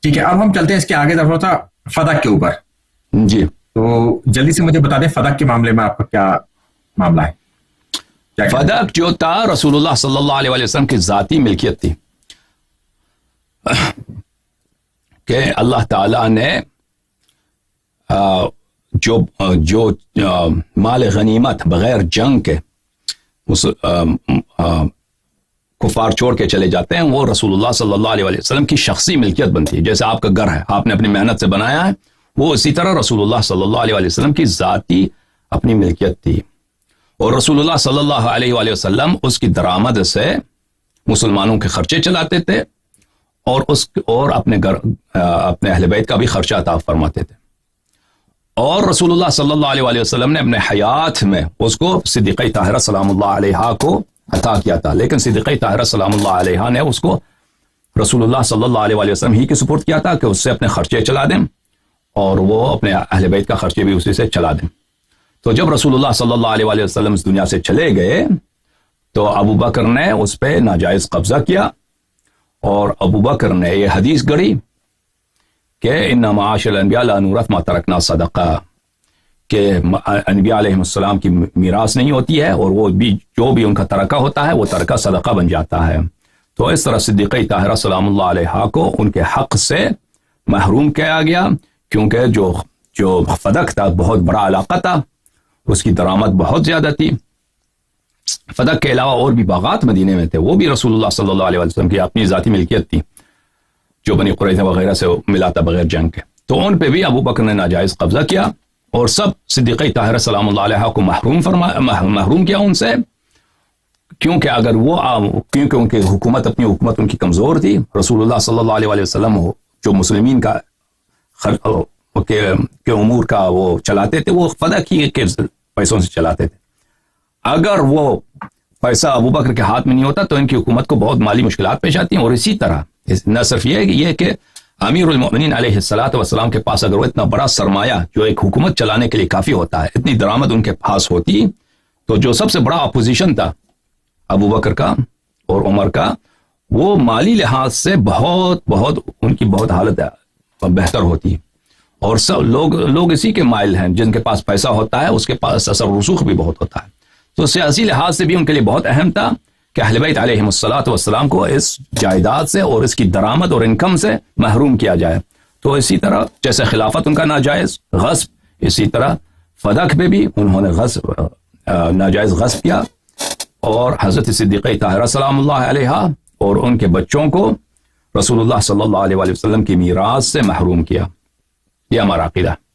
ٹھیک ہے، اب ہم چلتے ہیں اس کے آگے تھوڑا سا فدق کے اوپر. جی تو جلدی سے مجھے بتا دیں فدق کے معاملے میں آپ کا کیا معاملہ ہے؟ فدق جو تھا رسول اللہ صلی اللہ علیہ وسلم کی ذاتی ملکیت تھی کہ اللہ تعالی نے جو مال غنیمت بغیر جنگ کے کفار چھوڑ کے چلے جاتے ہیں وہ رسول اللہ صلی اللہ علیہ وسلم کی شخصی ملکیت بنتی ہے. جیسے آپ کا گھر ہے، آپ نے اپنی محنت سے بنایا ہے، وہ اسی طرح رسول اللہ صلی اللہ علیہ وسلم کی ذاتی اپنی ملکیت تھی. اور رسول اللہ صلی اللہ علیہ وسلم اس کی درآمد سے مسلمانوں کے خرچے چلاتے تھے اور اپنے اہل بیت کا بھی خرچہ عطا فرماتے تھے. اور رسول اللہ صلی اللہ علیہ وسلم نے اپنے حیات میں اس کو صدیقہ طاہرہ سلام اللہ علیہا کو عطا کیا تھا، لیکن صدیقہ طاہرہ سلام اللہ علیہا نے اس کو رسول اللہ صلی اللہ علیہ وسلم ہی کے سپرد کیا تھا کہ اس سے اپنے خرچے چلا دیں اور وہ اپنے اہل بیت کا خرچے بھی اسی سے چلا دیں. تو جب رسول اللہ صلی اللہ علیہ وسلم اس دنیا سے چلے گئے تو ابو بکر نے اس پہ ناجائز قبضہ کیا اور ابو بکر نے یہ حدیث گڑھی کہ ان معاشر الانبیاء لا نورث ما ترکنا صدقہ، کہ انبیاء علیہ السلام کی میراث نہیں ہوتی ہے اور وہ بھی جو بھی ان کا ترکہ ہوتا ہے وہ ترکہ صدقہ بن جاتا ہے. تو اس طرح صدیقہ طاہرہ سلام اللہ علیہا کو ان کے حق سے محروم کیا گیا، کیونکہ جو فدق تھا بہت بڑا علاقہ تھا، اس کی درآمد بہت زیادہ تھی. فدق کے علاوہ اور بھی باغات مدینے میں تھے، وہ بھی رسول اللہ صلی اللہ علیہ وسلم کی اپنی ذاتی ملکیت تھی جو بنی قریظہ وغیرہ سے ملا تھا بغیر جنگ کے. تو ان پہ بھی ابو بکر نے ناجائز قبضہ کیا اور سب صدیقہ طاہرہ سلام اللہ علیہ کو محروم کیا ان سے، کیونکہ ان کی حکومت ان کی کمزور تھی. رسول اللہ صلی اللہ علیہ وسلم جو مسلمین کا کے امور کا وہ چلاتے تھے وہ فدق ہی کے پیسوں سے چلاتے تھے. اگر وہ پیسہ ابو بکر کے ہاتھ میں نہیں ہوتا تو ان کی حکومت کو بہت مالی مشکلات پیش آتی ہیں. اور اسی طرح نہ صرف یہ کہ امیر المؤمنین علیہ الصلوۃ والسلام کے پاس اگر وہ اتنا بڑا سرمایہ جو ایک حکومت چلانے کے لیے کافی ہوتا ہے، اتنی درآمد ان کے پاس ہوتی تو جو سب سے بڑا اپوزیشن تھا ابو بکر کا اور عمر کا، وہ مالی لحاظ سے ان کی بہت حالت بہتر ہوتی. اور سب لوگ اسی کے مائل ہیں، جن کے پاس پیسہ ہوتا ہے اس کے پاس اثر رسوخ بھی بہت ہوتا ہے. تو سیاسی لحاظ سے بھی ان کے لیے بہت اہم تھا کہ اہل بیت علیہ الصلوۃ والسلام کو اس جائیداد سے اور اس کی درآمد اور انکم سے محروم کیا جائے. تو اسی طرح جیسے خلافت ان کا ناجائز غصب، اسی طرح فدق پہ بھی انہوں نے ناجائز غصب کیا اور حضرت صدیقہ طاہرہ سلام اللہ علیہا اور ان کے بچوں کو رسول اللہ صلی اللہ علیہ وسلم کی میراث سے محروم کیا. یہ ہمارا عقیدہ ہے.